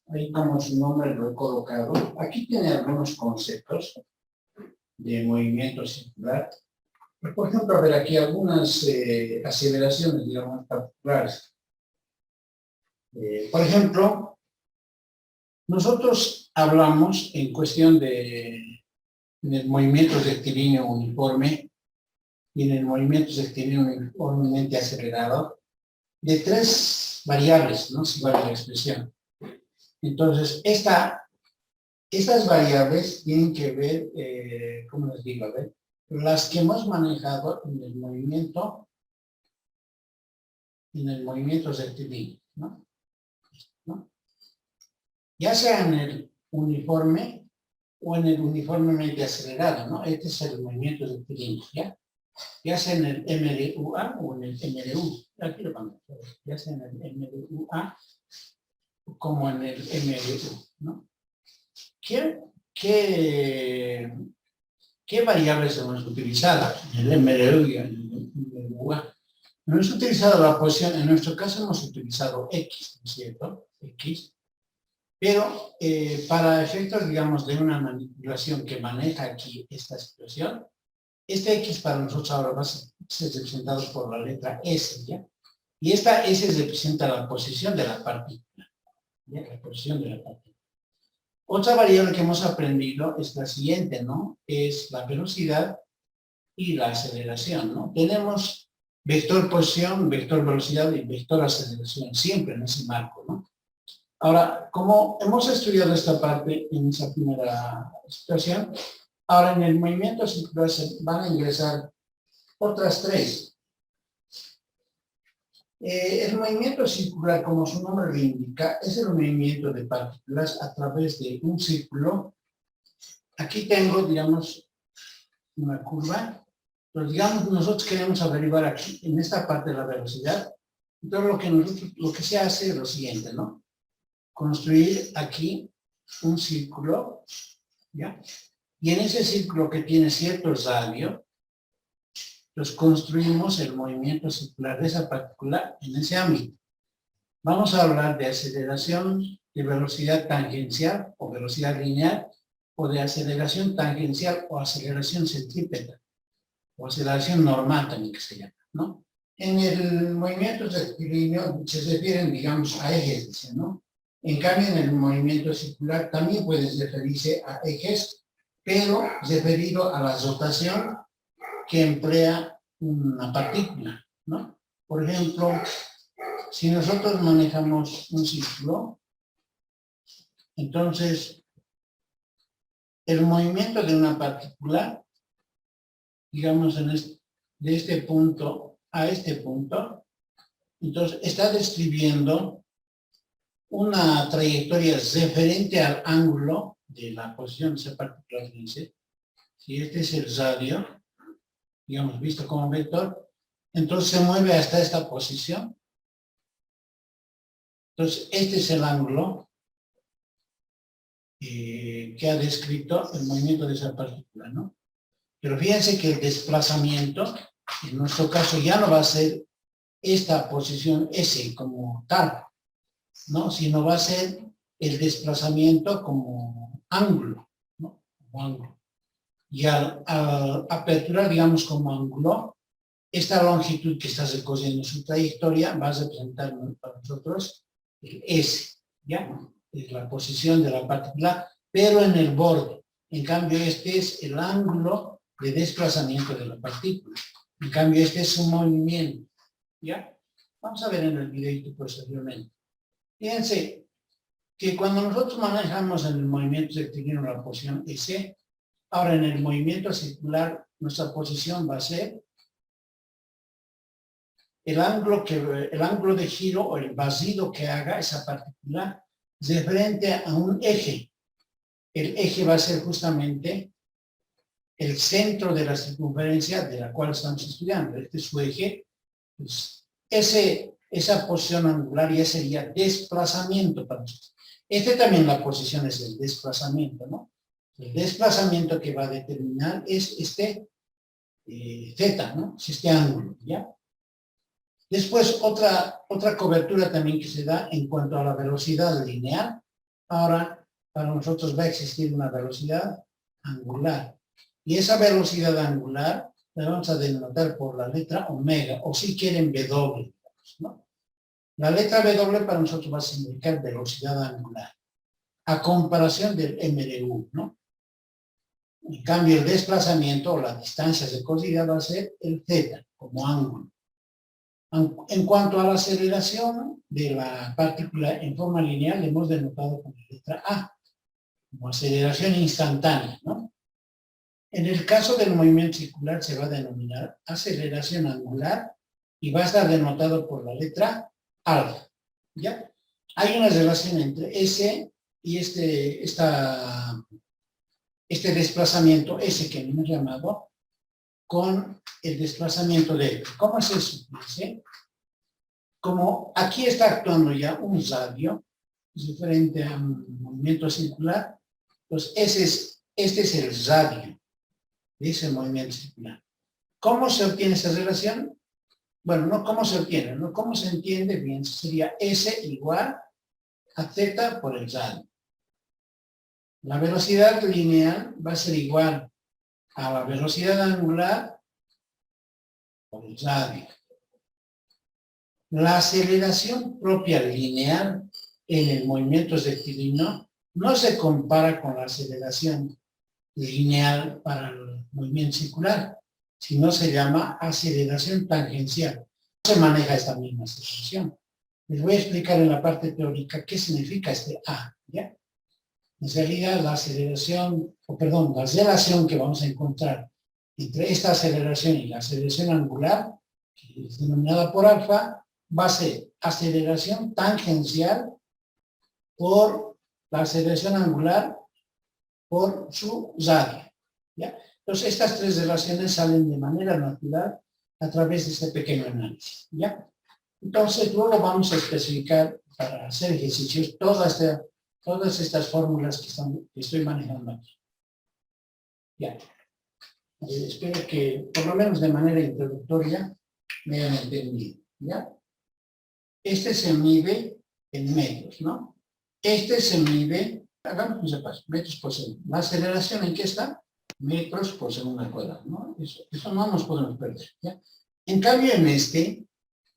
ahí como su nombre lo he colocado. Aquí tiene algunos conceptos de movimiento circular. Por ejemplo, a ver aquí algunas aceleraciones, digamos, particulares. Por ejemplo, nosotros hablamos en cuestión de movimientos rectilíneo uniforme y en el movimiento rectilíneo uniformemente acelerado, de tres variables, ¿no? Si vale la expresión. Entonces, estas variables tienen que ver, ¿cómo les digo? A ver, las que hemos manejado en el movimiento rectilíneo, ¿no? Ya sea en el uniforme o en el uniformemente acelerado, ¿no? Este es el movimiento rectilíneo, ¿ya? Ya sea en el MDUA o en el MDU. Aquí lo vamos a ver. Ya sea en el MDUA como en el MDU, ¿no? ¿Qué variables hemos utilizado en el MDU y en el MDUA? Hemos utilizado la posición, en nuestro caso hemos utilizado X, ¿no es cierto? X. Pero para efectos, digamos, de una manipulación que maneja aquí esta situación, este X para nosotros ahora va a ser representado por la letra S, ¿ya? Y esta S representa la posición de la partícula, ¿ya? La posición de la partícula. Otra variable que hemos aprendido es la siguiente, ¿no? Es la velocidad y la aceleración, ¿no? Tenemos vector posición, vector velocidad y vector aceleración, siempre en ese marco, ¿no? Ahora, como hemos estudiado esta parte en esa primera situación, ahora en el movimiento circular se van a ingresar otras tres. El movimiento circular, como su nombre lo indica, es el movimiento de partículas a través de un círculo. Aquí tengo, digamos, una curva. Pero digamos, nosotros queremos averiguar aquí, en esta parte de la velocidad. Entonces, lo que se hace es lo siguiente, ¿no? Construir aquí un círculo, ¿ya? Y en ese círculo que tiene cierto radio, pues construimos el movimiento circular de esa partícula en ese ámbito. Vamos a hablar de aceleración de velocidad tangencial o velocidad lineal, o de aceleración tangencial o aceleración centrípeta, o aceleración normal también que se llama, ¿no? En el movimiento rectilíneo se refieren, digamos, a ejes, ¿no? En cambio, en el movimiento circular también puede referirse a ejes, pero referido a la rotación que emplea una partícula, ¿no? Por ejemplo, si nosotros manejamos un círculo, entonces el movimiento de una partícula, digamos, de este punto a este punto, entonces está describiendo una trayectoria referente al ángulo de la posición de esa partícula. Fíjense, si este es el radio, digamos, visto como vector, entonces se mueve hasta esta posición. Entonces, este es el ángulo que ha descrito el movimiento de esa partícula, ¿no? Pero fíjense que el desplazamiento, en nuestro caso, ya no va a ser esta posición S como tal, ¿no? Sino va a ser el desplazamiento como ángulo, ¿no? Como ángulo. Y al aperturar, digamos, como ángulo, esta longitud que está recorriendo su trayectoria va a representar para nosotros el S, ¿ya? Es la posición de la partícula, pero en el borde. En cambio, este es el ángulo de desplazamiento de la partícula. En cambio, este es su movimiento, ¿ya? Vamos a ver en el videito posteriormente. Fíjense que cuando nosotros manejamos en el movimiento rectilíneo la posición S, ahora en el movimiento circular nuestra posición va a ser el ángulo de giro o el barrido que haga esa partícula referente a un eje. El eje va a ser justamente el centro de la circunferencia de la cual estamos estudiando. Este es su eje. Pues, esa posición angular ya sería desplazamiento para nosotros. También la posición es el desplazamiento, ¿no? El desplazamiento que va a determinar es este θ, ¿no? Es este ángulo, ¿ya? Después, otra cobertura también que se da en cuanto a la velocidad lineal. Ahora, para nosotros va a existir una velocidad angular. Y esa velocidad angular la vamos a denotar por la letra omega, o si quieren W, ¿no? La letra W para nosotros va a significar velocidad angular, a comparación del MRU, ¿no? En cambio, el desplazamiento o la distancia recorrida va a ser el Z, como ángulo. En cuanto a la aceleración de la partícula en forma lineal, le hemos denotado con la letra A, como aceleración instantánea, ¿no? En el caso del movimiento circular se va a denominar aceleración angular y va a estar denotado por la letra alfa, ¿ya? Hay una relación entre S y este desplazamiento, S que hemos llamado, con el desplazamiento de él. ¿Cómo es eso? ¿Sí? Como aquí está actuando ya un radio, diferente a un movimiento circular, pues este es el radio de ese movimiento circular. ¿Cómo se obtiene esa relación? Bueno, no cómo se obtiene, no cómo se entiende bien, sería S igual a Z por el radio. La velocidad lineal va a ser igual a la velocidad angular por el radio. La aceleración propia lineal en el movimiento rectilíneo no se compara con la aceleración lineal para el movimiento circular, sino se llama aceleración tangencial. No se maneja esta misma aceleración. Les voy a explicar en la parte teórica qué significa este A, ¿ya? En realidad, la aceleración, la relación que vamos a encontrar entre esta aceleración y la aceleración angular, que es denominada por alfa, va a ser aceleración tangencial por la aceleración angular por su radio, ¿ya? Entonces, estas tres relaciones salen de manera natural a través de este pequeño análisis, ¿ya? Entonces, luego vamos a especificar para hacer ejercicios todas estas fórmulas que estoy manejando aquí. Ya. Espero que, por lo menos de manera introductoria, me hayan entendido, ¿ya? Este se mide en metros, ¿no? Este se mide, hagamos un repaso, metros por segundo. La aceleración, ¿en qué está? Metros por segundo al cuadrado, ¿no? Eso no nos podemos perder, ¿ya? En cambio, en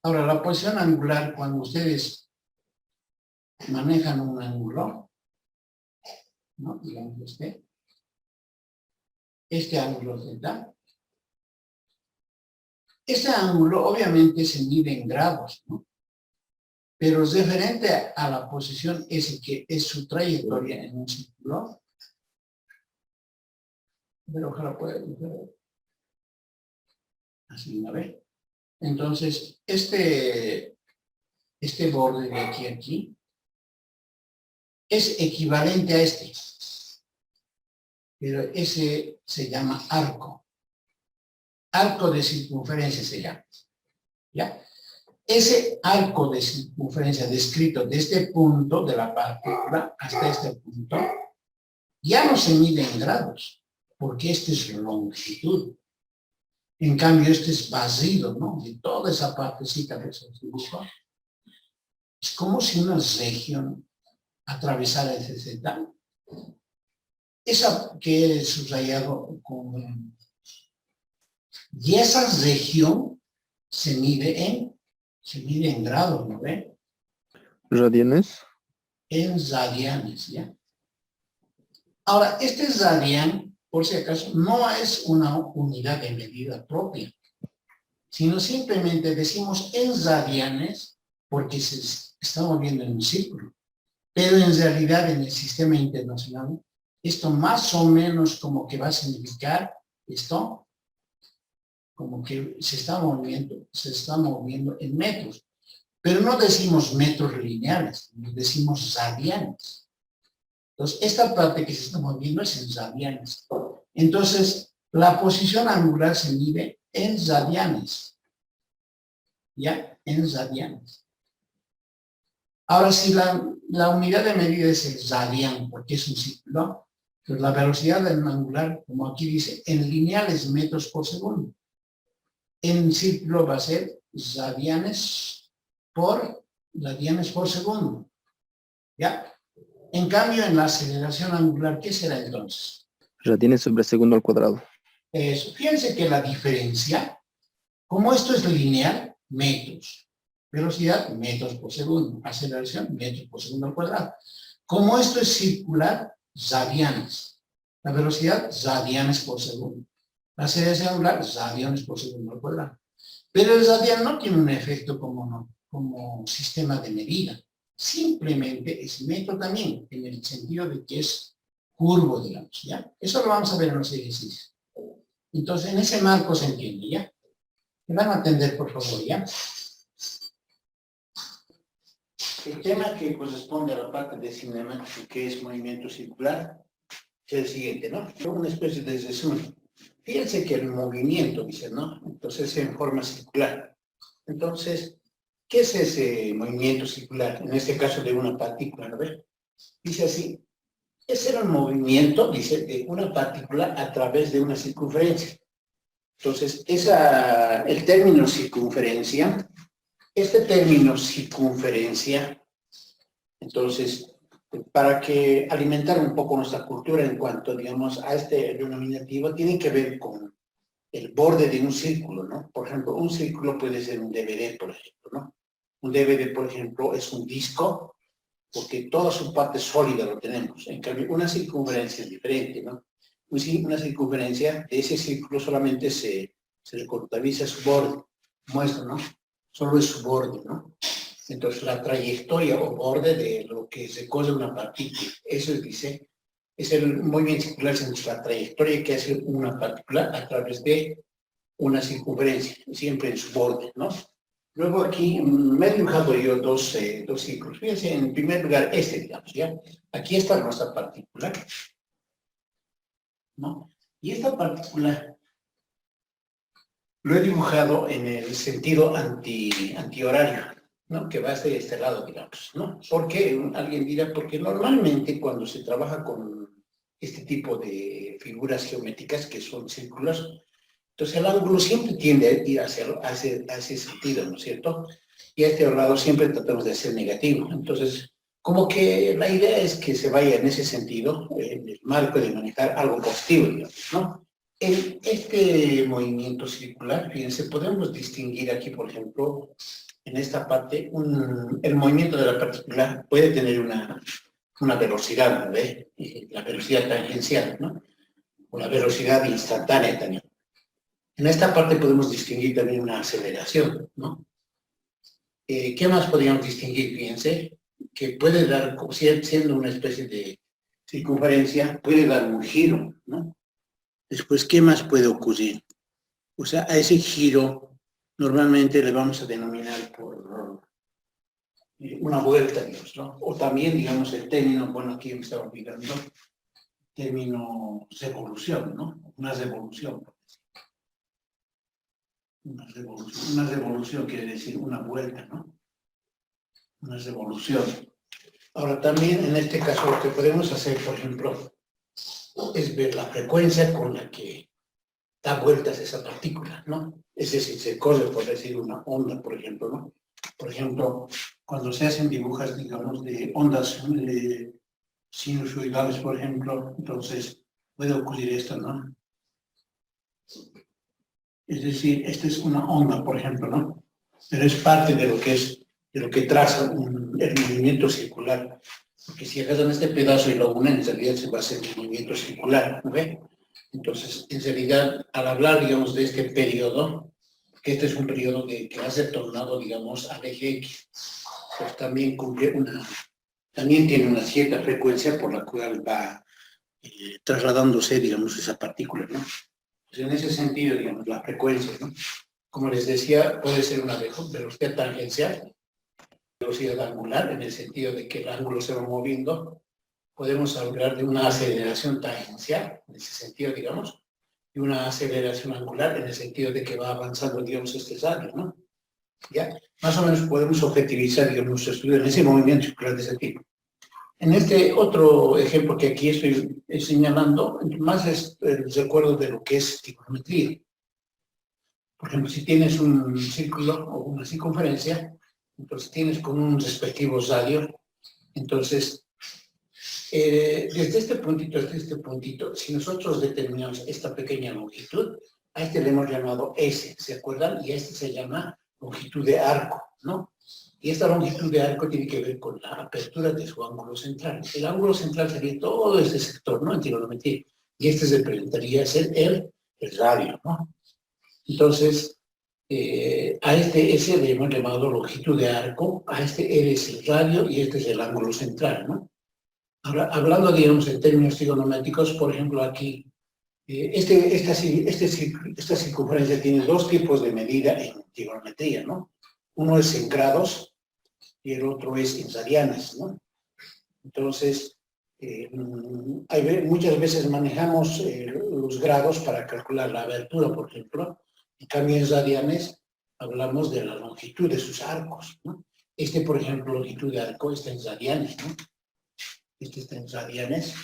ahora, la posición angular, cuando ustedes manejan un ángulo, ¿no? Digamos este ángulo Z. Este ángulo obviamente se mide en grados, ¿no? Pero es referente a la posición S, que es su trayectoria en un círculo. Pero ojalá pueda ver. Así, ¿no ve? Entonces, este borde de aquí, es equivalente a este. Pero ese se llama arco. Arco de circunferencia se llama. ¿Ya? Ese arco de circunferencia descrito de este punto de la partícula hasta este punto, ya no se mide en grados, porque este es longitud. En cambio, este es vacío, ¿no? De toda esa partecita de ese dibujo. Es como si una región atravesara ese Z. Esa que he subrayado con... Y esa región se mide en grados, ¿no ve? ¿Radianes? En radianes, ¿ya? Ahora, este radian, por si acaso, no es una unidad de medida propia, sino simplemente decimos en radianes porque se está moviendo en un círculo. Pero en realidad en el sistema internacional, esto más o menos como que va a significar esto, como que se está moviendo en metros. Pero no decimos metros lineales, decimos radianes. Entonces, esta parte que se está moviendo es en radianes. Entonces, la posición angular se mide en radianes. ¿Ya? En radianes. Ahora, si la unidad de medida es el radian, porque es un círculo, pues la velocidad del angular, como aquí dice, en lineales metros por segundo. En círculo va a ser radianes por segundo. ¿Ya? En cambio, en la aceleración angular, ¿qué será entonces? Radianes sobre segundo al cuadrado. Fíjense que la diferencia, como esto es lineal, metros. Velocidad, metros por segundo. Aceleración, metros por segundo al cuadrado. Como esto es circular, radianes. La velocidad, radianes por segundo. La aceleración angular, radianes por segundo al cuadrado. Pero el radian no tiene un efecto como sistema de medida. Simplemente es metro también, en el sentido de que es curvo, digamos, ¿ya? Eso lo vamos a ver en los ejercicios. Entonces, en ese marco se entiende, ¿ya? ¿Me van a atender, por favor, ya? El tema que corresponde a la parte de cinemática, que es movimiento circular, es el siguiente, ¿no? Una especie de resumen. Fíjense que el movimiento, dice, ¿no? Entonces, en forma circular. Entonces, ¿qué es ese movimiento circular? En este caso de una partícula, ¿no ves? Dice así, ese era el movimiento, dice, de una partícula a través de una circunferencia. Entonces, el término circunferencia, este término circunferencia, entonces, para que alimentar un poco nuestra cultura en cuanto, digamos, a este denominativo, tiene que ver con el borde de un círculo, ¿no? Por ejemplo, un círculo puede ser un DVD, por ejemplo, ¿no? Un DVD, por ejemplo, es un disco, porque toda su parte sólida lo tenemos. En cambio, una circunferencia es diferente, ¿no? Una circunferencia de ese círculo solamente se le contabiliza su borde, muestra, ¿no? Solo es su borde, ¿no? Entonces, la trayectoria o borde de lo que se cose una partícula, eso dice, es el movimiento circular, es la trayectoria que hace una partícula a través de una circunferencia, siempre en su borde, ¿no? Luego aquí me he dibujado yo dos círculos. Fíjense, en primer lugar, digamos, ¿ya? Aquí está nuestra partícula, ¿no? Y esta partícula lo he dibujado en el sentido antihorario, ¿no? Que va hacia este lado, digamos, ¿no? Porque alguien dirá, porque normalmente cuando se trabaja con este tipo de figuras geométricas que son círculos, entonces el ángulo siempre tiende a ir hacia ese sentido, ¿no es cierto? Y a este lado siempre tratamos de hacer negativo. Entonces, como que la idea es que se vaya en ese sentido, en el marco de manejar algo positivo, digamos, ¿no? En este movimiento circular, fíjense, podemos distinguir aquí, por ejemplo, en esta parte, el movimiento de la partícula puede tener una velocidad, ¿no ve? La velocidad tangencial, ¿no? O la velocidad instantánea también. En esta parte podemos distinguir también una aceleración, ¿no? ¿Qué más podríamos distinguir? Fíjense, que puede dar, siendo una especie de circunferencia, puede dar un giro, ¿no? Después, ¿qué más puede ocurrir? O sea, a ese giro normalmente le vamos a denominar por una vuelta, digamos, ¿no? O también, digamos, el término, bueno, aquí me estaba olvidando, término revolución, ¿no? Una revolución. Una revolución quiere decir una vuelta, ¿no? Una revolución. Ahora, también en este caso lo que podemos hacer, por ejemplo, es ver la frecuencia con la que da vueltas esa partícula, ¿no? Es decir, se corre, por decir, una onda, por ejemplo, ¿no? Por ejemplo, cuando se hacen dibujos, digamos, de ondas sinusoidales, por ejemplo, entonces puede ocurrir esto, ¿no? Es decir, esta es una onda, por ejemplo, ¿no? Pero es parte de lo que traza el movimiento circular. Porque si agarran este pedazo y lo unen, en realidad se va a hacer un movimiento circular, ¿no ve? Entonces, en realidad, al hablar, digamos, de este periodo, que este es un periodo que ha retornado, digamos, al eje X, pues también también tiene una cierta frecuencia por la cual va trasladándose, digamos, esa partícula, ¿no? Pues en ese sentido, digamos, la frecuencia, ¿no? Como les decía, puede ser una velocidad tangencial, velocidad angular, en el sentido de que el ángulo se va moviendo. Podemos hablar de una aceleración tangencial, en ese sentido, digamos, y una aceleración angular, en el sentido de que va avanzando, digamos, este radio, ¿no? ¿Ya? Más o menos podemos objetivizar, digamos, nuestro estudio en ese movimiento circular de ese tipo. En este otro ejemplo que aquí estoy señalando, más es el recuerdo de lo que es trigonometría. Por ejemplo, si tienes un círculo o una circunferencia, entonces tienes con un respectivo radio, entonces desde este puntito hasta este puntito, si nosotros determinamos esta pequeña longitud, a este le hemos llamado S, ¿se acuerdan? Y a este se llama longitud de arco, ¿no? Y esta longitud de arco tiene que ver con la apertura de su ángulo central. El ángulo central sería todo este sector, ¿no? En trigonometría. Y este se presentaría ser el radio, ¿no? Entonces, a este S le hemos llamado longitud de arco, a este R es el radio y este es el ángulo central, ¿no? Ahora, hablando, digamos, en términos trigonométricos, por ejemplo, aquí, esta circunferencia tiene dos tipos de medida en trigonometría, ¿no? Uno es en grados y el otro es en radianes, ¿no? Entonces, muchas veces manejamos los grados para calcular la abertura, por ejemplo. En cambio, en radianes hablamos de la longitud de sus arcos, ¿no? Este, por ejemplo, longitud de arco está en radianes, ¿no? Este está en radianes,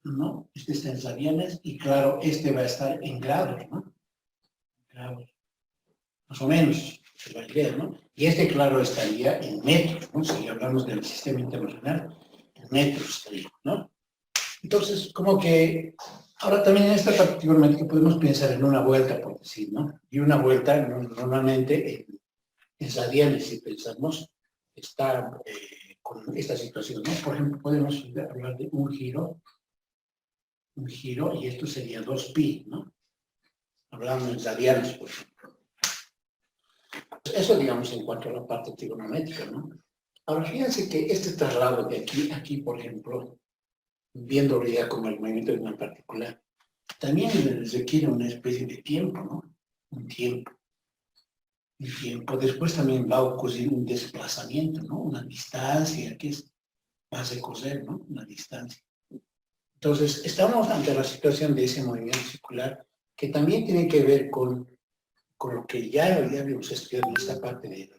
¿no? Este está en radianes y, claro, este va a estar en grados, ¿no? Grados. Más o menos, se va a leer, ¿no? Y este, claro, estaría en metros, ¿no? Si hablamos del sistema internacional, en metros estaría, ¿no? Entonces, como que ahora también en esta parte trigonométrica podemos pensar en una vuelta, por decir, ¿no? Y una vuelta normalmente en radianes, si pensamos, está con esta situación, ¿no? Por ejemplo, podemos hablar de un giro, y esto sería 2pi, ¿no? Hablando en radianes, por ejemplo. Eso, digamos, en cuanto a la parte trigonométrica, ¿no? Ahora, fíjense que este traslado de aquí a aquí, por ejemplo, viéndolo ya como el movimiento de una particular, también requiere una especie de tiempo, ¿no? Un tiempo. Después también va a ocurrir un desplazamiento, ¿no? Una distancia que va a recorrer, ¿no? Una distancia. Entonces, estamos ante la situación de ese movimiento circular que también tiene que ver con lo que ya habíamos estudiado en esta parte de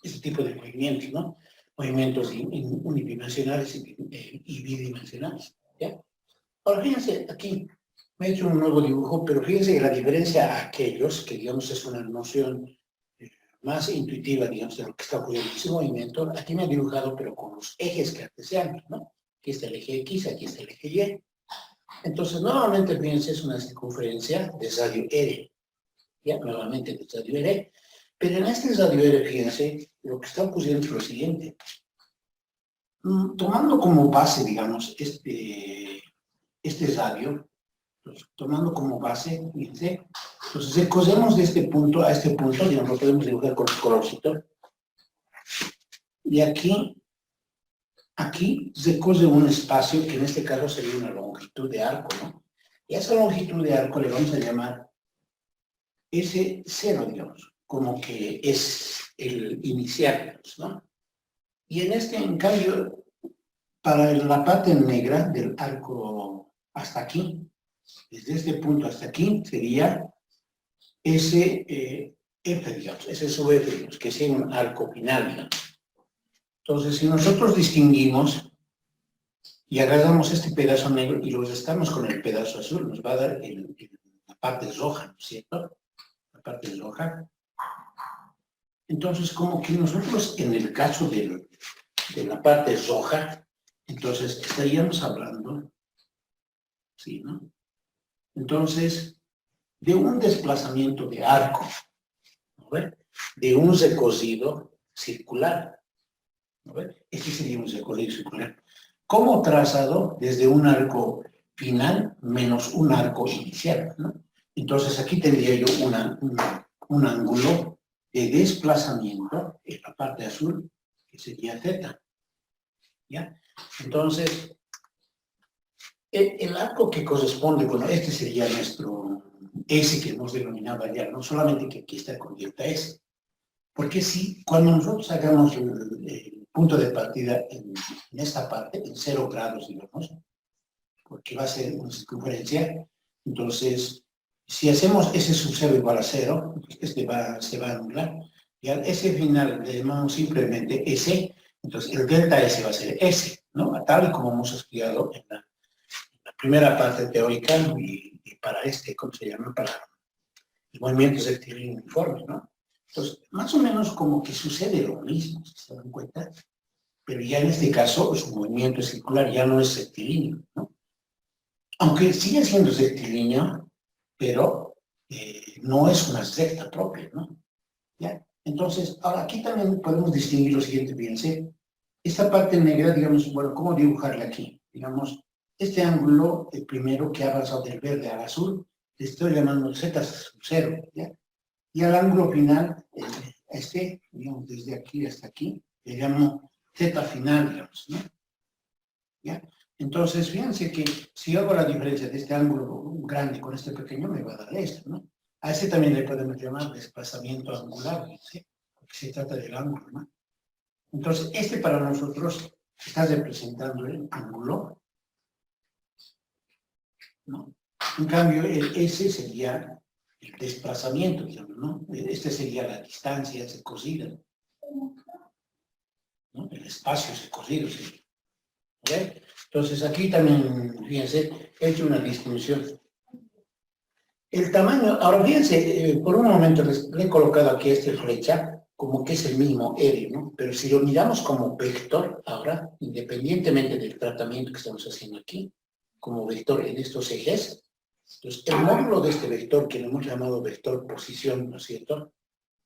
este tipo de movimientos, ¿no? Movimientos unidimensionales y bidimensionales, ¿ya? Ahora, fíjense, aquí me he hecho un nuevo dibujo, pero fíjense que la diferencia a aquellos, que digamos es una noción más intuitiva, digamos, de lo que está ocurriendo en ese movimiento, aquí me he dibujado, pero con los ejes cartesianos, ¿no? Aquí está el eje X, aquí está el eje Y. Entonces, nuevamente, fíjense, es una circunferencia de radio R, ¿ya? Nuevamente de radio R, pero en este radio R, fíjense, lo que está ocurriendo es lo siguiente. Tomando como base, digamos, este radio, pues, tomando como base, fíjense, entonces recogemos de este punto a este punto, digamos, lo podemos dibujar con el colorcito, y aquí recorre un espacio que en este caso sería una longitud de arco, ¿no? Y a esa longitud de arco le vamos a llamar S0, digamos, como que es el inicial, ¿no? Y en cambio, para la parte negra del arco hasta aquí, desde este punto hasta aquí, sería ese F, digamos, ese sub F, digamos, que es un arco final, digamos. Entonces, si nosotros distinguimos y agarramos este pedazo negro y lo restamos con el pedazo azul, nos va a dar la parte roja, ¿no es cierto? La parte roja. Entonces, como que nosotros, en el caso de la parte roja, entonces estaríamos hablando, ¿sí, no? Entonces, de un desplazamiento de arco, ¿no ve? De un recorrido circular, ¿no ve? Este sería un recorrido circular. Como trazado desde un arco final menos un arco inicial, ¿no? Entonces, aquí tendría yo un ángulo de desplazamiento en la parte azul, que sería θ, ¿ya? Entonces, el arco que corresponde, bueno, este sería nuestro S que hemos denominado allá, no solamente que aquí está con delta S, porque si cuando nosotros hagamos el punto de partida en esta parte, en 0 grados, digamos, porque va a ser una circunferencia, entonces, si hacemos S sub 0 igual a 0, se va a anular, y al S final le llamamos simplemente S, entonces el delta S va a ser S, ¿no? Tal y como hemos estudiado en la primera parte teórica y para ¿cómo se llama? Para los movimientos rectilíneos uniformes, ¿no? Entonces, más o menos como que sucede lo mismo, si se dan cuenta, pero ya en este caso su movimiento circular ya no es rectilíneo, ¿no? Aunque sigue siendo rectilíneo, pero no es una recta propia, ¿no? ¿Ya? Entonces, ahora aquí también podemos distinguir lo siguiente, fíjense, esta parte negra, digamos, bueno, ¿cómo dibujarla aquí? Digamos, este ángulo, el primero que ha pasado del verde al azul, le estoy llamando Z0, ¿ya? Y al ángulo final, digamos, desde aquí hasta aquí, le llamo Z final, digamos, ¿no? ¿Ya? Entonces, fíjense que si yo hago la diferencia de este ángulo grande con este pequeño, me va a dar esto, ¿no? A este también le podemos llamar desplazamiento angular, ¿sí? Porque se trata del ángulo, ¿no? Entonces, este para nosotros está representando el ángulo, ¿no? En cambio, el S sería el desplazamiento, digamos, ¿no? Este sería la distancia cosida, ¿no? El espacio cosido, ¿sí? ¿Okay? Entonces, aquí también, fíjense, he hecho una distinción. El tamaño, ahora fíjense, por un momento le he colocado aquí esta flecha, como que es el mismo R, ¿no? Pero si lo miramos como vector, ahora, independientemente del tratamiento que estamos haciendo aquí, como vector en estos ejes, entonces el módulo de este vector, que lo hemos llamado vector posición, ¿no es cierto?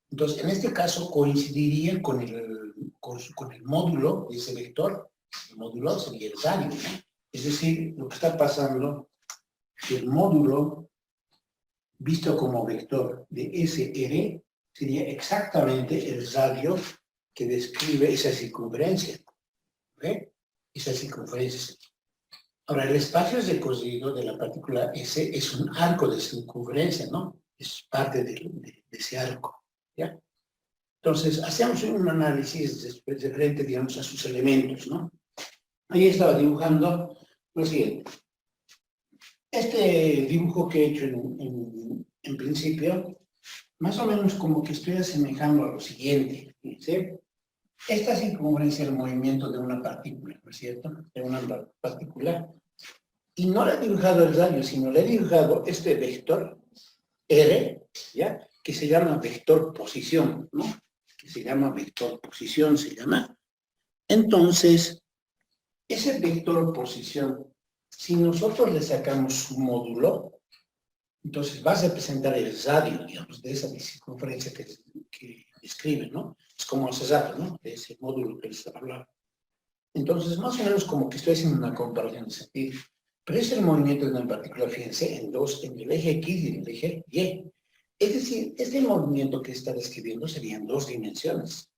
Entonces, en este caso coincidiría con el módulo de ese vector. El módulo sería el radio, ¿no? Es decir, lo que está pasando, el módulo visto como vector de SR sería exactamente el radio que describe esa circunferencia. ¿Okay? Esa circunferencia. Ahora, el espacio recocido de la partícula S es un arco de circunferencia, ¿no? Es parte de ese arco, ¿ya? Entonces, hacemos un análisis referente, digamos, a sus elementos, ¿no? Ahí estaba dibujando lo siguiente. Este dibujo que he hecho en principio, más o menos como que estoy asemejando a lo siguiente, ¿sí? Esta circunferencia es el movimiento de una partícula, ¿no es cierto? De una partícula. Y no le he dibujado el radio, sino le he dibujado este vector R, ¿ya? Que se llama vector posición, ¿no? Que se llama vector posición, se llama. Entonces, ese vector posición, si nosotros le sacamos su módulo, entonces va a representar el radio, digamos, de esa circunferencia que describe, ¿no? Es como ese radio, ¿no? De ese módulo que les hablaba. Entonces, más o menos como que estoy haciendo una comparación de sentido. Pero es el movimiento de una partícula, fíjense, en el eje X y en el eje Y. Es decir, este movimiento que está describiendo sería en dos dimensiones,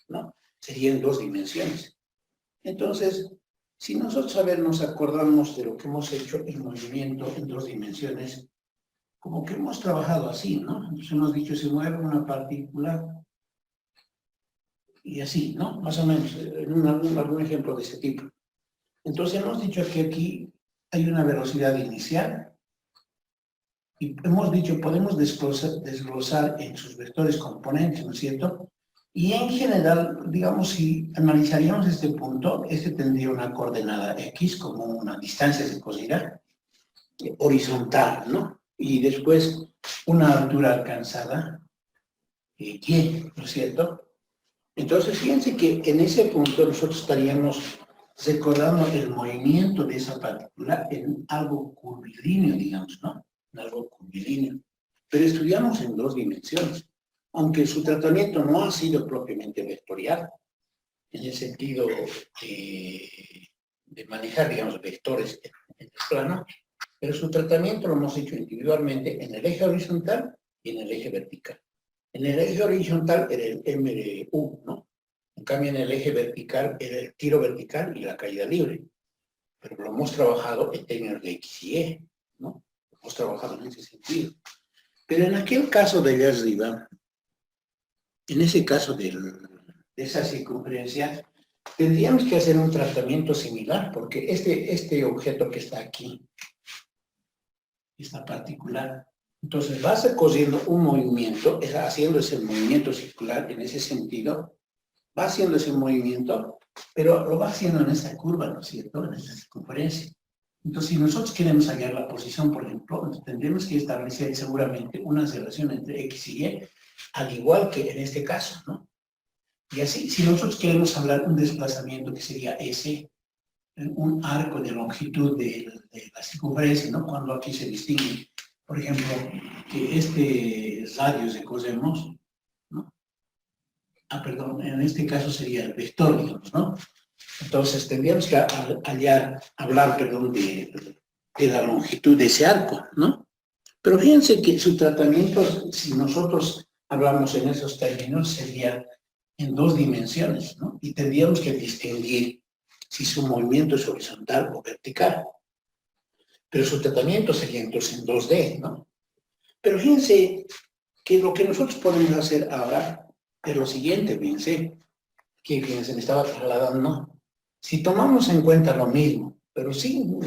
¿no? Sería en dos dimensiones. Entonces, si nosotros, a ver, nos acordamos de lo que hemos hecho en movimiento en dos dimensiones, como que hemos trabajado así, ¿no? Entonces hemos dicho, se mueve una partícula y así, ¿no? Más o menos, algún ejemplo de ese tipo. Entonces hemos dicho que aquí hay una velocidad inicial y hemos dicho, podemos desglosar en sus vectores componentes, ¿no es cierto? Y en general, digamos, si analizaríamos este punto, este tendría una coordenada X como una distancia recogida horizontal, ¿no? Y después una altura alcanzada, Y, ¿no es cierto? Entonces, fíjense que en ese punto nosotros estaríamos recordando el movimiento de esa partícula en algo curvilíneo, digamos, ¿no? En algo curvilíneo. Pero estudiamos en dos dimensiones, aunque su tratamiento no ha sido propiamente vectorial, en el sentido de manejar, digamos, vectores en el plano, pero su tratamiento lo hemos hecho individualmente en el eje horizontal y en el eje vertical. En el eje horizontal era el M de U, ¿no? En cambio, en el eje vertical era el tiro vertical y la caída libre. Pero lo hemos trabajado en términos de X y Y, ¿no? Lo hemos trabajado en ese sentido. Pero en aquel caso de allá arriba, en ese caso de esa circunferencia, tendríamos que hacer un tratamiento similar, porque este objeto que está aquí, esta particular, entonces va recorriendo un movimiento, haciendo ese movimiento circular en ese sentido, va haciendo ese movimiento, pero lo va haciendo en esa curva, ¿no es cierto?, en esa circunferencia. Entonces, si nosotros queremos hallar la posición, por ejemplo, tendremos que establecer seguramente una relación entre X y Y, al igual que en este caso, ¿no? Y así, si nosotros queremos hablar de un desplazamiento que sería S, un arco de longitud de la circunferencia, ¿no? Cuando aquí se distingue, por ejemplo, que este radio de cosemos, ¿no? Perdón, en este caso sería el vector, digamos, ¿no? Entonces tendríamos que hablar, perdón, de la longitud de ese arco, ¿no? Pero fíjense que su tratamiento, si nosotros hablamos en esos términos, sería en 2 dimensiones, ¿no? Y tendríamos que distinguir si su movimiento es horizontal o vertical. Pero su tratamiento sería entonces en 2D, ¿no? Pero fíjense que lo que nosotros podemos hacer ahora es lo siguiente, fíjense me estaba trasladando. Si tomamos en cuenta lo mismo, pero sin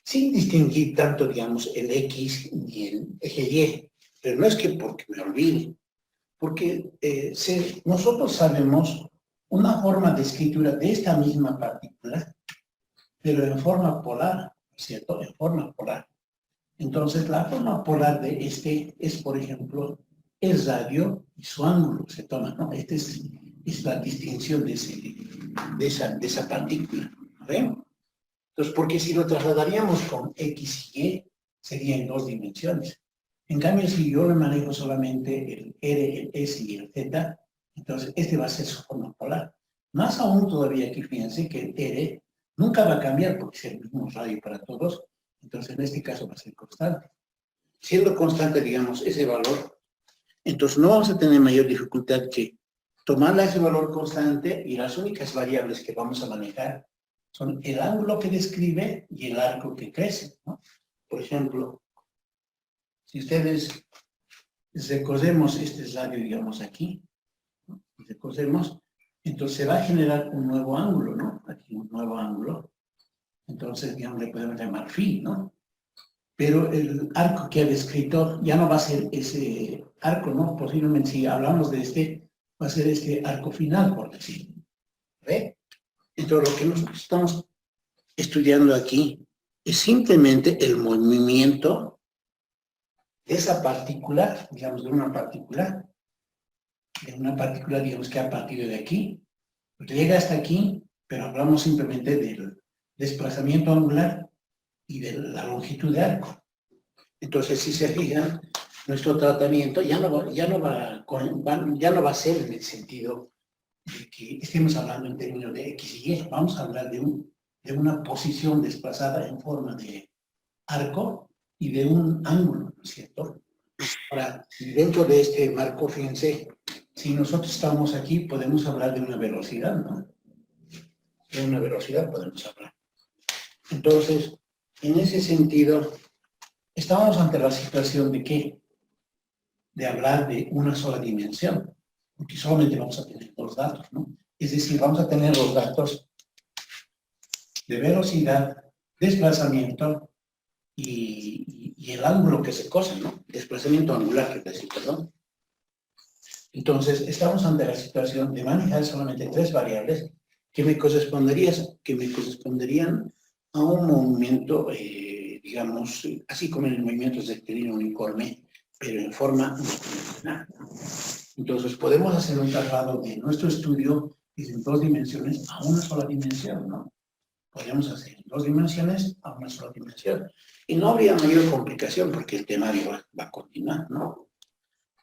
distinguir tanto, digamos, el X y el eje Y, pero no es que porque me olvide, porque nosotros sabemos una forma de escritura de esta misma partícula, pero en forma polar, ¿cierto? En forma polar. Entonces, la forma polar de este es, por ejemplo, el radio y su ángulo se toma, ¿no? Esta es la distinción de esa partícula, ¿ven? Entonces, porque si lo trasladaríamos con X y Y, sería en 2 dimensiones. En cambio, si yo le manejo solamente el R, el S y el Z, entonces este va a ser su forma polar. Más aún todavía aquí, fíjense que el R nunca va a cambiar porque es el mismo radio para todos, entonces en este caso va a ser constante. Siendo constante, digamos, ese valor, entonces no vamos a tener mayor dificultad que tomarle ese valor constante y las únicas variables que vamos a manejar son el ángulo que describe y el arco que crece, ¿no? Por ejemplo, si ustedes recosemos este radio, digamos, aquí, ¿no? Recosemos, entonces se va a generar un nuevo ángulo, ¿no? Aquí un nuevo ángulo. Entonces, digamos, le podemos llamar phi, ¿no? Pero el arco que ha descrito ya no va a ser ese arco, ¿no? Posiblemente si hablamos de este, va a ser este arco final, por decir. ¿Ve? Entonces, lo que nosotros estamos estudiando aquí es simplemente el movimiento de esa partícula, digamos, de una partícula, digamos, que ha partido de aquí, llega hasta aquí, pero hablamos simplemente del desplazamiento angular y de la longitud de arco. Entonces, si se fijan, nuestro tratamiento ya no va a ser en el sentido de que estemos hablando en términos de X y Y. Vamos a hablar de una posición desplazada en forma de arco y de un ángulo, ¿no es cierto? Ahora, dentro de este marco, fíjense, si nosotros estamos aquí, podemos hablar de una velocidad, ¿no? De una velocidad podemos hablar. Entonces, en ese sentido, estamos ante la situación de ¿qué? De hablar de una sola dimensión, porque solamente vamos a tener 2 datos, ¿no? Es decir, vamos a tener los datos de velocidad, desplazamiento y el ángulo que se cose, ¿no? Desplazamiento angular, es decir, perdón. Entonces, estamos ante la situación de manejar solamente 3 variables que me corresponderían a un movimiento, digamos, así como en el movimiento rectilíneo uniforme, pero en forma unidimensional. Entonces, podemos hacer un traslado de nuestro estudio desde 2 dimensiones a una sola dimensión, ¿no? Podemos hacer 2 dimensiones a una sola dimensión. Y no habría mayor complicación porque el temario va a continuar, ¿no?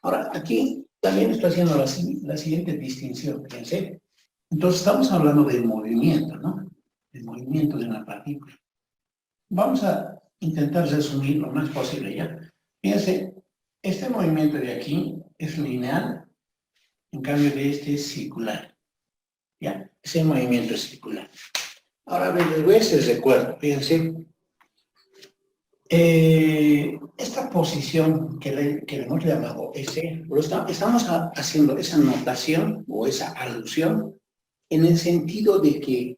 Ahora, aquí también estoy haciendo la siguiente distinción, fíjense. Entonces, estamos hablando del movimiento, ¿no? El movimiento de una partícula. Vamos a intentar resumir lo más posible ya. Fíjense, este movimiento de aquí es lineal, en cambio de este es circular. ¿Ya? Ese movimiento es circular. Ahora, les voy a hacer recuerdo, fíjense. Esta posición que le hemos llamado S, estamos haciendo esa notación o esa alusión en el sentido de que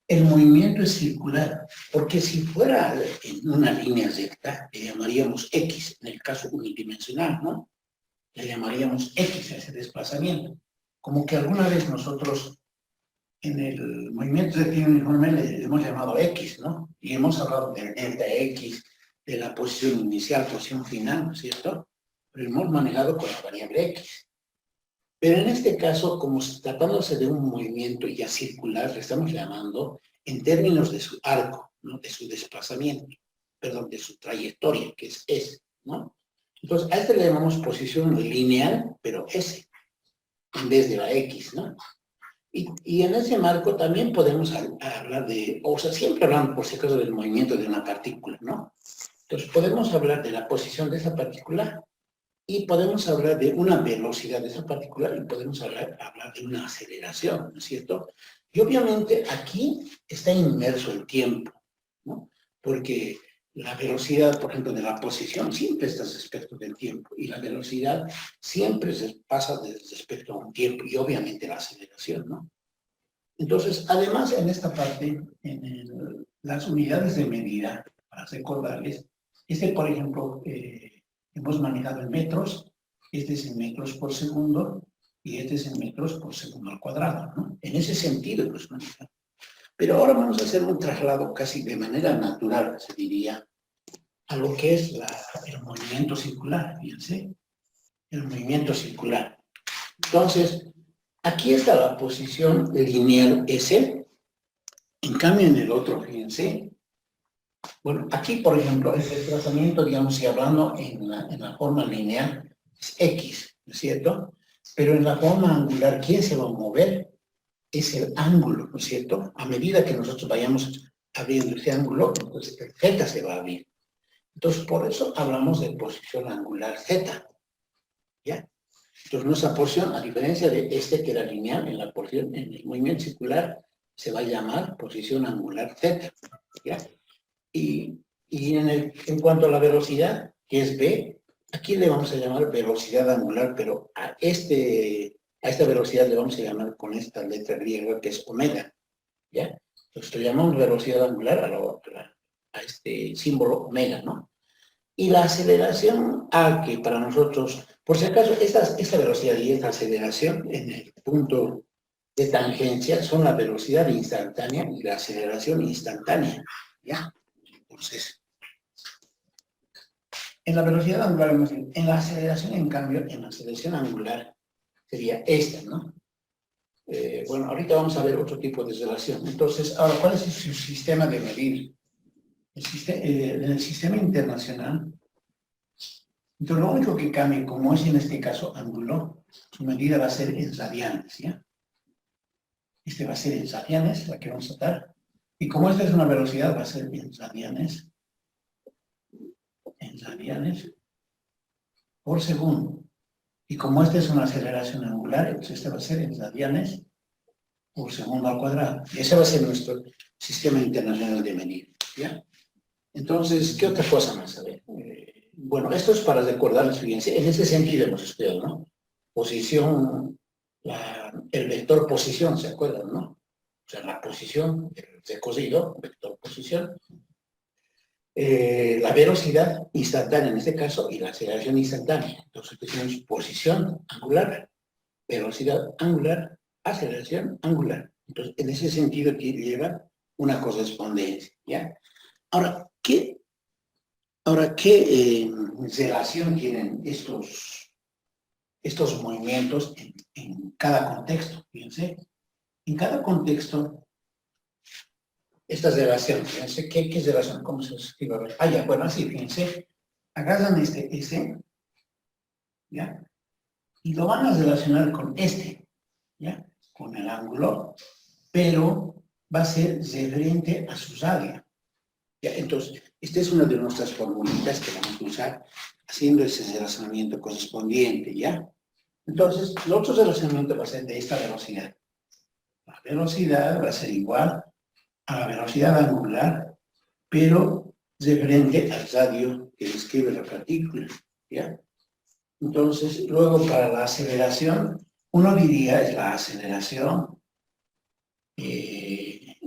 el movimiento es circular, porque si fuera en una línea recta, le llamaríamos X, en el caso unidimensional, ¿no? Le llamaríamos X a ese desplazamiento. Como que alguna vez nosotros en el movimiento rectilíneo uniforme le hemos llamado X, ¿no? Y hemos hablado del delta X, de la posición inicial, posición final, ¿no es cierto? pero hemos manejado con la variable x. Pero en este caso, como tratándose de un movimiento ya circular, le estamos llamando en términos de su arco, ¿no? De su desplazamiento, perdón, de su trayectoria, que es S, ¿no? Entonces, a este le llamamos posición lineal, pero S, en vez de la X, ¿no? Y en ese marco también podemos hablar de, o sea, siempre hablamos, por si acaso, del movimiento de una partícula, ¿no? Entonces, podemos hablar de la posición de esa partícula y podemos hablar de una velocidad de esa partícula y podemos hablar de una aceleración, ¿no es cierto? Y obviamente aquí está inmerso el tiempo, ¿no? Porque la velocidad, por ejemplo, de la posición siempre está respecto del tiempo y la velocidad siempre se pasa respecto a un tiempo y obviamente la aceleración, ¿no? Entonces, además, en esta parte, las unidades de medida, para recordarles, por ejemplo, hemos manejado en metros, este es en metros por segundo y este es en metros por segundo al cuadrado, ¿no? En ese sentido, pues, manejado. Pero ahora vamos a hacer un traslado casi de manera natural, se diría, a lo que es el movimiento circular, fíjense, el movimiento circular. Entonces, aquí está la posición lineal S, en cambio en el otro, fíjense, bueno, aquí, por ejemplo, el desplazamiento, digamos, si hablando en la forma lineal, es X, ¿no es cierto? Pero en la forma angular, ¿quién se va a mover? Es el ángulo, ¿no es cierto? A medida que nosotros vayamos abriendo ese ángulo, entonces el Z se va a abrir. Entonces, por eso hablamos de posición angular Z, ¿ya? Entonces, nuestra posición, a diferencia de que era lineal, en el movimiento circular, se va a llamar posición angular Z, ¿ya? Y en cuanto a la velocidad, que es v, aquí le vamos a llamar velocidad angular, pero a esta velocidad le vamos a llamar con esta letra griega que es omega, ¿ya? Entonces le llamamos velocidad angular a este símbolo omega, ¿no? Y la aceleración a que para nosotros, por si acaso, esta velocidad y esta aceleración en el punto de tangencia son la velocidad instantánea y la aceleración instantánea, ¿ya? Entonces, en la velocidad angular, en la aceleración, en cambio, en la aceleración angular sería esta, ¿no? Bueno, ahorita vamos a ver otro tipo de relación. Entonces, ahora, ¿cuál es su sistema de medir? En el sistema internacional, entonces lo único que cambia, como es en este caso ángulo, su medida va a ser en radianes, ¿ya? Este va a ser en radianes, la que vamos a dar. Y como esta es una velocidad, va a ser en radianes por segundo. Y como esta es una aceleración angular, entonces esta va a ser en radianes por segundo al cuadrado. Y ese va a ser nuestro sistema internacional de medida, ¿ya? Entonces, ¿qué otra cosa más? A ver, bueno, esto es para recordarles, fíjense, en ese sentido hemos estudiado, ¿no? Posición, el vector posición, ¿se acuerdan, no? O sea, la posición, el recocido, vector posición, la velocidad instantánea en este caso y la aceleración instantánea. Entonces tenemos posición angular, velocidad angular, aceleración angular. Entonces, en ese sentido aquí lleva una correspondencia, ¿ya? Ahora, ¿qué relación tienen estos movimientos en cada contexto? Fíjense, en cada contexto esta relación, fíjense, ¿qué es relación? ¿Cómo se escribe? Ah, ya, bueno, así, fíjense, agarran este S, ¿ya? Y lo van a relacionar con este, ¿ya? Con el ángulo, pero va a ser referente a su radio, ¿ya? Entonces, esta es una de nuestras formulitas que vamos a usar haciendo ese relacionamiento correspondiente, ¿ya? Entonces, el otro relacionamiento va a ser de esta velocidad. La velocidad va a ser igual a la velocidad angular, pero referente al radio que describe la partícula, ¿ya? Entonces, luego para la aceleración, uno diría es la aceleración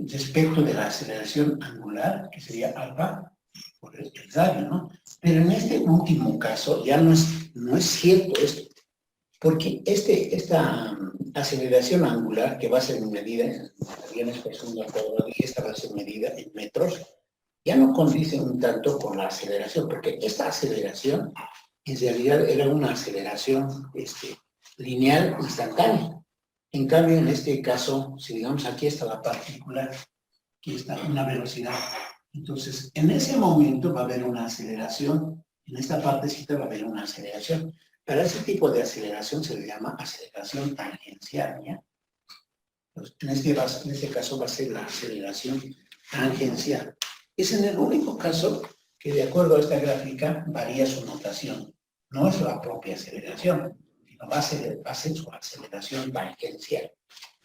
respecto de la aceleración angular, que sería alfa, por el radio, ¿no? Pero en este último caso ya no es cierto esto, porque esta aceleración angular, que va a ser medida en radianes por segundo al cuadrado, y esta va a ser medida en metros, ya no condice un tanto con la aceleración, porque esta aceleración en realidad era una aceleración lineal instantánea. En cambio, en este caso, si digamos aquí está la partícula, aquí está una velocidad. Entonces, en ese momento va a haber una aceleración, en esta partecita va a haber una aceleración. Para ese tipo de aceleración se le llama aceleración tangencial, ¿ya? Entonces, en este caso va a ser la aceleración tangencial. Es en el único caso que, de acuerdo a esta gráfica, varía su notación. No es la propia aceleración, sino va a ser su aceleración tangencial.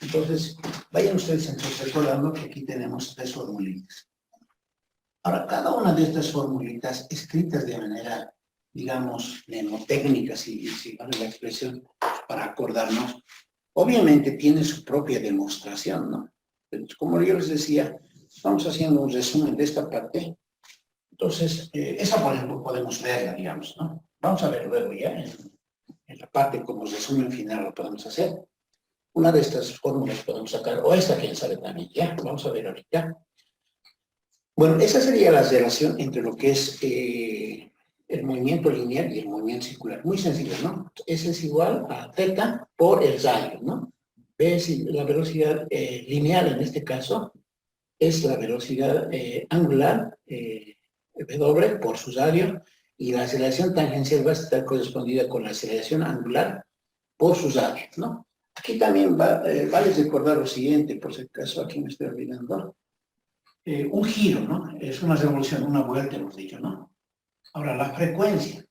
Entonces, vayan ustedes entonces recordando que aquí tenemos 3 formulitas. Ahora, cada una de estas formulitas escritas de manera, digamos, mnemotécnica, si vale la expresión, para acordarnos, obviamente tiene su propia demostración, ¿no? Entonces, como yo les decía, estamos haciendo un resumen de esta parte. Entonces, esa por ejemplo podemos verla, digamos, ¿no? Vamos a ver luego ya, en la parte como resumen final lo podemos hacer. Una de estas fórmulas podemos sacar, o esta quién sabe también, ya, vamos a ver ahorita. Bueno, esa sería la relación entre lo que es el movimiento lineal y el movimiento circular. Muy sencillo, ¿no? S es igual a θ por el radio, ¿no? B es la velocidad lineal en este caso, es la velocidad angular, W por su radio, y la aceleración tangencial va a estar correspondida con la aceleración angular por su radio, ¿no? Aquí también vale recordar lo siguiente, por si acaso aquí me estoy olvidando. Un giro, ¿no? Es una revolución, una vuelta, hemos dicho, ¿no? Ahora, la frecuencia,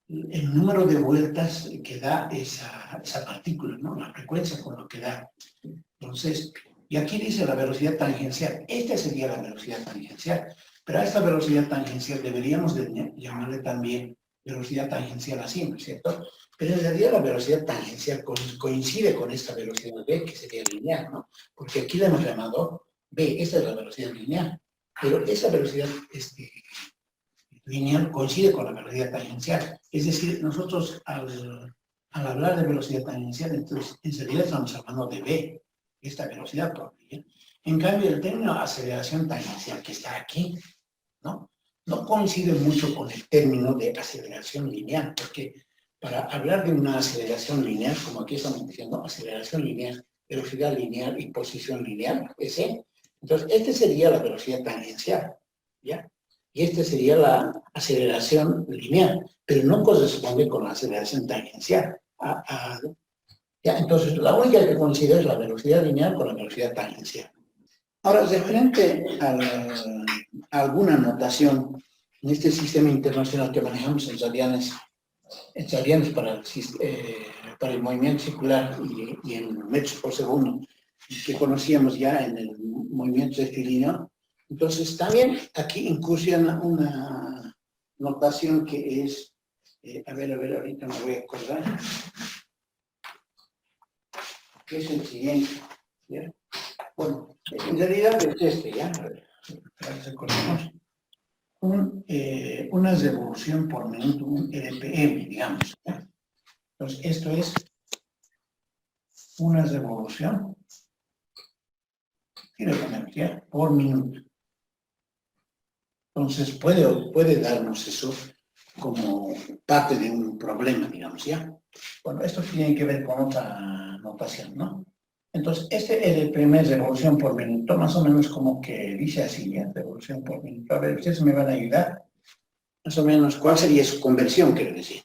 el número de vueltas que da esa partícula, ¿no? La frecuencia con lo que da. Entonces, y aquí dice la velocidad tangencial. Esta sería la velocidad tangencial. Pero a esta velocidad tangencial deberíamos de llamarle también velocidad tangencial así, ¿no es cierto? Pero en realidad la velocidad tangencial coincide con esta velocidad B, que sería lineal, ¿no? Porque aquí la hemos llamado B, esta es la velocidad lineal. Pero esa velocidad lineal coincide con la velocidad tangencial. Es decir, nosotros al hablar de velocidad tangencial, entonces en realidad estamos hablando de B, esta velocidad propia. En cambio, el término aceleración tangencial que está aquí, ¿no? No coincide mucho con el término de aceleración lineal, porque para hablar de una aceleración lineal, como aquí estamos diciendo, aceleración lineal, velocidad lineal y posición lineal, ese, entonces este sería la velocidad tangencial, ¿ya? Y esta sería la aceleración lineal, pero no corresponde con la aceleración tangencial. ¿Ya? Entonces, la única que coincide es la velocidad lineal con la velocidad tangencial. Ahora, referente a alguna notación en este sistema internacional que manejamos en radianes para el movimiento circular y en metros por segundo, que conocíamos ya en el movimiento rectilíneo, entonces también aquí incursiona una notación que es, a ver, ahorita me voy a acordar, que es el siguiente, ¿ya? Bueno, en realidad es este, ¿ya? Recordemos. Una revolución por minuto, un RPM, digamos, ¿ya? Entonces, esto es una revolución, ¿ya? Por minuto. Entonces, puede darnos eso como parte de un problema, digamos, ¿ya? Bueno, esto tiene que ver con otra notación, ¿no? Entonces, este RPM es revolución por minuto, más o menos como que dice así, ¿ya? Revolución por minuto. A ver, ustedes me van a ayudar. Más o menos, ¿cuál sería su conversión, quiero decir?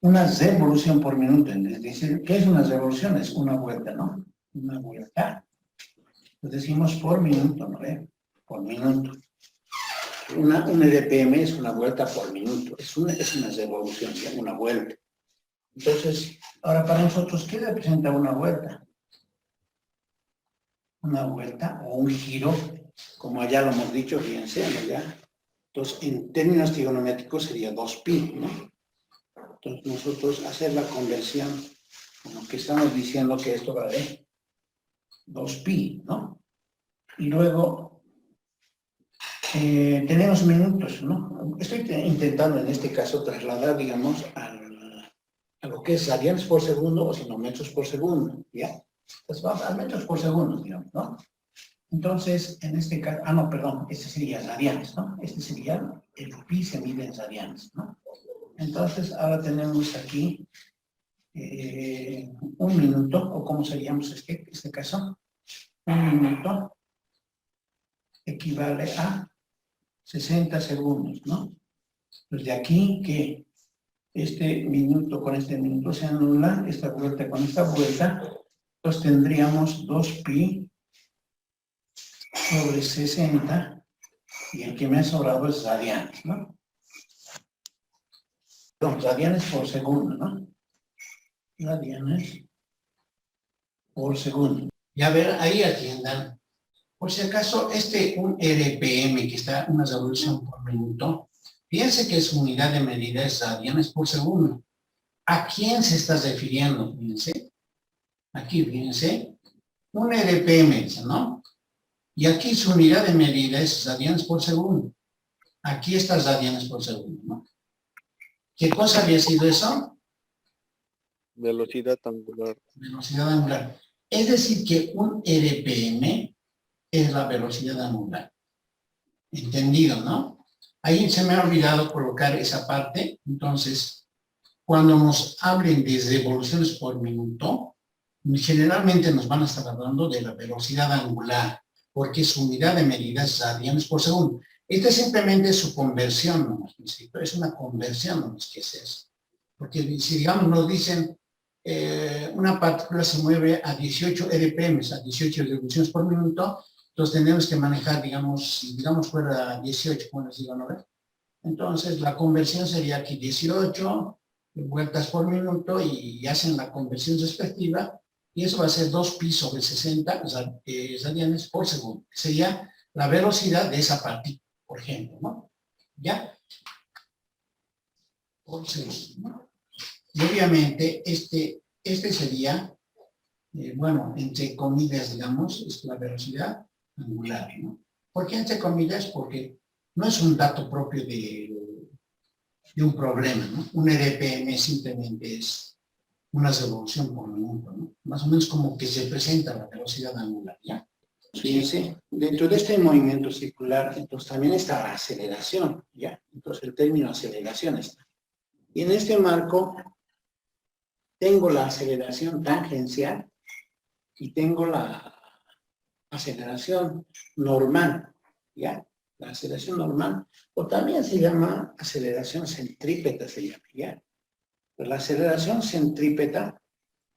Una revolución por minuto, es decir, ¿qué es una revolución? Es una vuelta, ¿no? Una vuelta. Lo decimos por minuto, ¿no? Por minuto. Un RPM es una vuelta por minuto. Es una revolución, ¿sí? Una vuelta. Entonces, ahora para nosotros, ¿qué representa una vuelta? Una vuelta o un giro, como allá lo hemos dicho, fíjense, allá. Entonces, en términos trigonométricos sería 2pi, ¿no? Entonces, nosotros hacer la conversión, como que estamos diciendo que esto vale 2pi, ¿no? Y luego, tenemos minutos, ¿no? Estoy intentando en este caso trasladar, digamos, a lo que es radianes por segundo o sino metros por segundo, ¿ya? Entonces vamos a metros por segundo, digamos, ¿no? Entonces, en este caso, no, perdón, este sería radianes, ¿no? Este sería, el pi se mide en radianes, ¿no? Entonces, ahora tenemos aquí 1 minuto, o cómo seríamos este caso. 1 minuto equivale a 60 segundos, ¿no? Pues de aquí que este minuto con este minuto se anula, esta vuelta con esta vuelta, pues tendríamos 2pi sobre 60, y el que me ha sobrado es radianes, ¿no? No, radianes por segundo, ¿no? Radianes por segundo. Y a ver, ahí atiendan. Por si acaso, un RPM, que está una revolución por minuto, piense que su unidad de medida es radianes por segundo. ¿A quién se está refiriendo? Fíjense. Aquí, fíjense. Un RPM, ¿no? Y aquí su unidad de medida es radianes por segundo. Aquí está radianes por segundo, ¿no? ¿Qué cosa había sido eso? Velocidad angular. Velocidad angular. Es decir, que un RPM es la velocidad angular. Entendido, ¿no? Ahí se me ha olvidado colocar esa parte. Entonces, cuando nos hablen de revoluciones por minuto, generalmente nos van a estar hablando de la velocidad angular, porque su unidad de medida es radianes por segundo. Esta es simplemente su conversión, ¿no? Es una conversión, ¿no? ¿Qué es eso? Porque si, digamos, nos dicen una partícula se mueve a 18 RPM, a 18 revoluciones por minuto, entonces tenemos que manejar, digamos, si digamos fuera 18, como les digo, ¿no? Entonces la conversión sería aquí 18 vueltas por minuto y hacen la conversión respectiva, y eso va a ser 2pi sobre 60 radianes por segundo. Sería la velocidad de esa partícula, por ejemplo, ¿no? ¿Ya? Por segundo, ¿no? Y obviamente este sería, bueno, entre comillas, digamos, es la velocidad angular, ¿no? ¿Por qué entre comillas? Porque no es un dato propio de un problema, ¿no? Un RPM simplemente es una revolución por minuto, ¿no? Más o menos como que se presenta la velocidad angular, ¿ya? Fíjense, dentro de este movimiento circular, entonces también está la aceleración, ¿ya? Entonces el término aceleración está. Y en este marco tengo la aceleración tangencial y tengo la aceleración normal, ¿ya? La aceleración normal, o también se llama aceleración centrípeta, se llama, ¿ya? Pero la aceleración centrípeta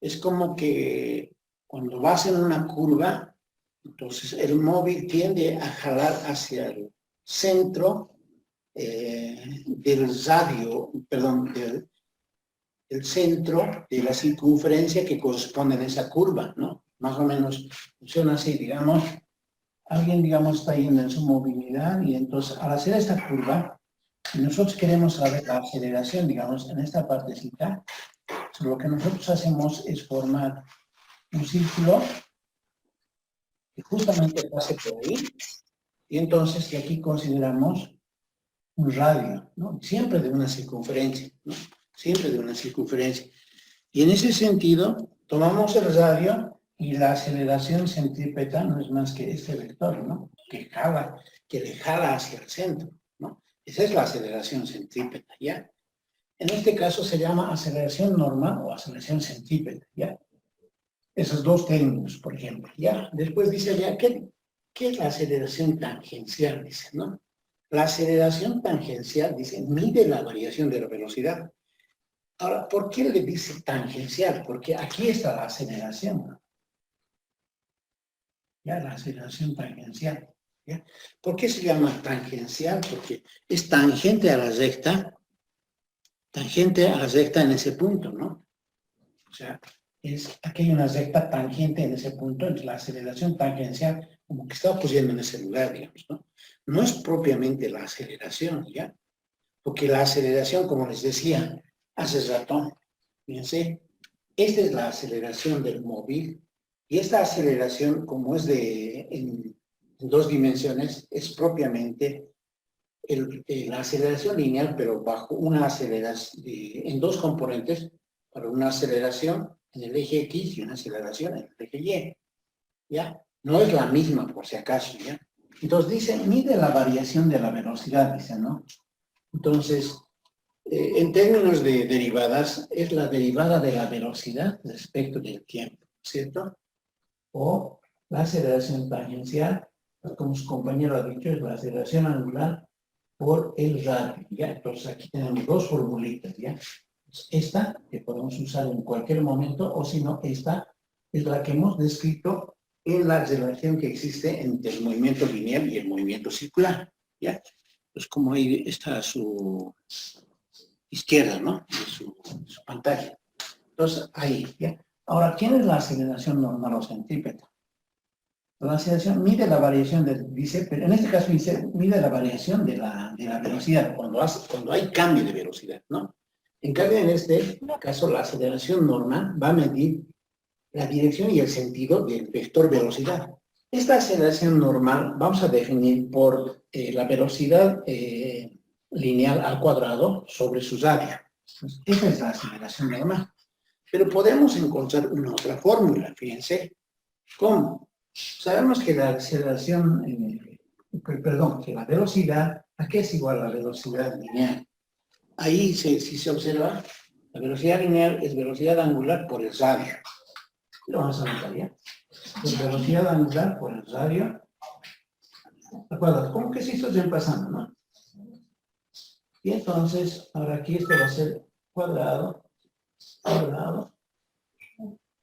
es como que cuando vas en una curva, entonces el móvil tiende a jalar hacia el centro del radio, perdón, del centro de la circunferencia que corresponde a esa curva, ¿no? Más o menos funciona así, digamos, alguien, digamos, está yendo en su movilidad y entonces al hacer esta curva, y nosotros queremos saber la aceleración, digamos, en esta partecita, lo que nosotros hacemos es formar un círculo que justamente pase por ahí, y entonces de aquí consideramos un radio, ¿no? Siempre de una circunferencia, ¿no? Siempre de una circunferencia. Y en ese sentido, tomamos el radio y la aceleración centrípeta no es más que este vector, ¿no? Que le jala hacia el centro, ¿no? Esa es la aceleración centrípeta, ¿ya? En este caso se llama aceleración normal o aceleración centrípeta, ¿ya? Esos dos términos, por ejemplo, ¿ya? Después dice ya, ¿qué es la aceleración tangencial? Dice, ¿no? La aceleración tangencial, dice, mide la variación de la velocidad. Ahora, ¿por qué le dice tangencial? Porque aquí está la aceleración, ¿no? Ya, la aceleración tangencial, ¿ya? ¿Por qué se llama tangencial? Porque es tangente a la recta en ese punto, ¿no? O sea, aquí hay una recta tangente en ese punto, entonces la aceleración tangencial como que está pusiendo en ese lugar, digamos, ¿no? No es propiamente la aceleración, ¿ya? Porque la aceleración, como les decía hace rato, fíjense, esta es la aceleración del móvil, y esta aceleración, como es en 2 dimensiones, es propiamente la aceleración lineal, pero bajo una aceleración en 2 componentes, para una aceleración en el eje X y una aceleración en el eje Y, ¿ya? No es la misma, por si acaso, ¿ya? Entonces dice, mide la variación de la velocidad, dice, ¿no? Entonces, En términos de derivadas, es la derivada de la velocidad respecto del tiempo, ¿cierto? O la aceleración tangencial, como su compañero ha dicho, es la aceleración angular por el radio, ¿ya? Entonces aquí tenemos dos formulitas, ¿ya? Esta, que podemos usar en cualquier momento, o si no, esta es la que hemos descrito en la relación que existe entre el movimiento lineal y el movimiento circular, ¿ya? Pues como ahí está su izquierda, ¿no? De su pantalla. Entonces, ahí, ¿ya? Ahora, ¿quién es la aceleración normal o centrípeta? La aceleración mide la variación dice, pero en este caso dice, mide la variación de la velocidad, cuando hay cambio de velocidad, ¿no? En cambio, en este caso, la aceleración normal va a medir la dirección y el sentido del vector velocidad. Esta aceleración normal vamos a definir por la velocidad lineal al cuadrado sobre su radio. Entonces, esa es la aceleración normal. Pero podemos encontrar una otra fórmula, fíjense. ¿Cómo? Sabemos que la aceleración, que la velocidad, ¿a qué es igual la velocidad lineal? Ahí, si se observa, la velocidad lineal es velocidad angular por el radio. Lo vamos a anotar ya. Pues velocidad angular por el radio. ¿De acuerdo? ¿Cómo que si esto está pasando, no? Y entonces, ahora aquí esto va a ser cuadrado,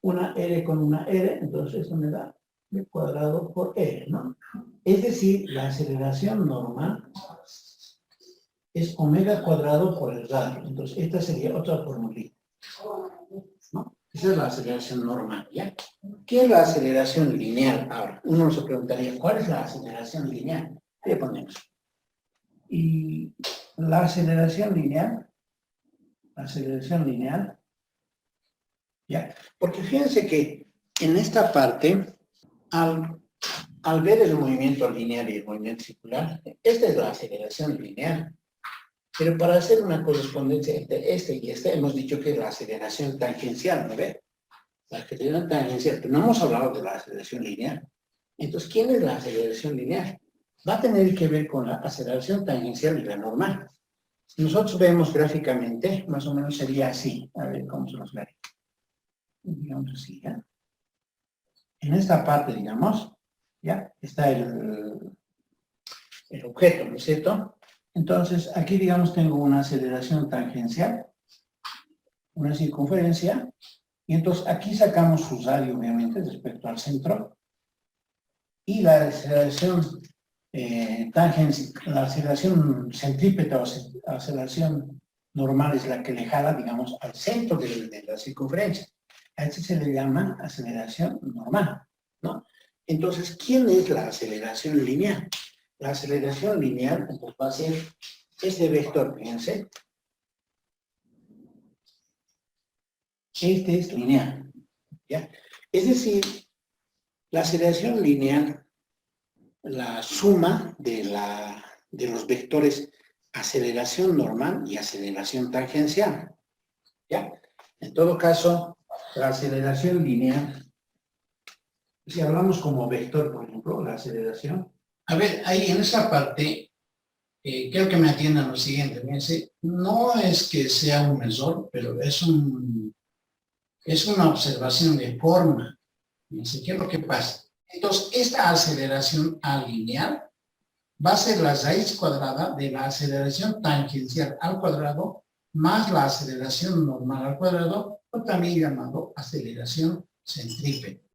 una R con una R, entonces esto me da el cuadrado por R, ¿no? Es decir, la aceleración normal es omega cuadrado por el radio. Entonces, esta sería otra formulita, ¿no? Esa es la aceleración normal, ¿ya? ¿Qué es la aceleración lineal? Ahora, uno se preguntaría, ¿cuál es la aceleración lineal? ¿Qué ponemos? Y la aceleración lineal, ¿ya? Porque fíjense que en esta parte, al ver el movimiento lineal y el movimiento circular, esta es la aceleración lineal. Pero para hacer una correspondencia entre este y este, hemos dicho que es la aceleración tangencial, ¿no ve? La aceleración tangencial, pero no hemos hablado de la aceleración lineal. Entonces, ¿quién es la aceleración lineal? Va a tener que ver con la aceleración tangencial y la normal. Si nosotros vemos gráficamente, más o menos sería así. A ver cómo se nos ve. Digamos así, ¿ya? En esta parte, digamos, ¿ya? Está el objeto, ¿no es cierto? Entonces, aquí, digamos, tengo una aceleración tangencial, una circunferencia, y entonces aquí sacamos su radio, obviamente, respecto al centro, y la aceleración la aceleración centrípeta o aceleración normal es la que le jala, digamos, al centro de la circunferencia. A este se le llama aceleración normal, ¿no? Entonces, ¿quién es la aceleración lineal? La aceleración lineal, pues, va a ser este vector, fíjense. Este es lineal, ¿ya? Es decir, la aceleración lineal, la suma de los vectores aceleración normal y aceleración tangencial, ¿ya? En todo caso, la aceleración lineal, si hablamos como vector, por ejemplo, la aceleración, a ver, ahí en esa parte, quiero que me atiendan lo siguiente, fíjense, no es que sea un error, pero es una observación de forma. Fíjense, ¿qué es lo que pasa? Entonces, esta aceleración lineal va a ser la raíz cuadrada de la aceleración tangencial al cuadrado más la aceleración normal al cuadrado, o también llamado aceleración centrípeta.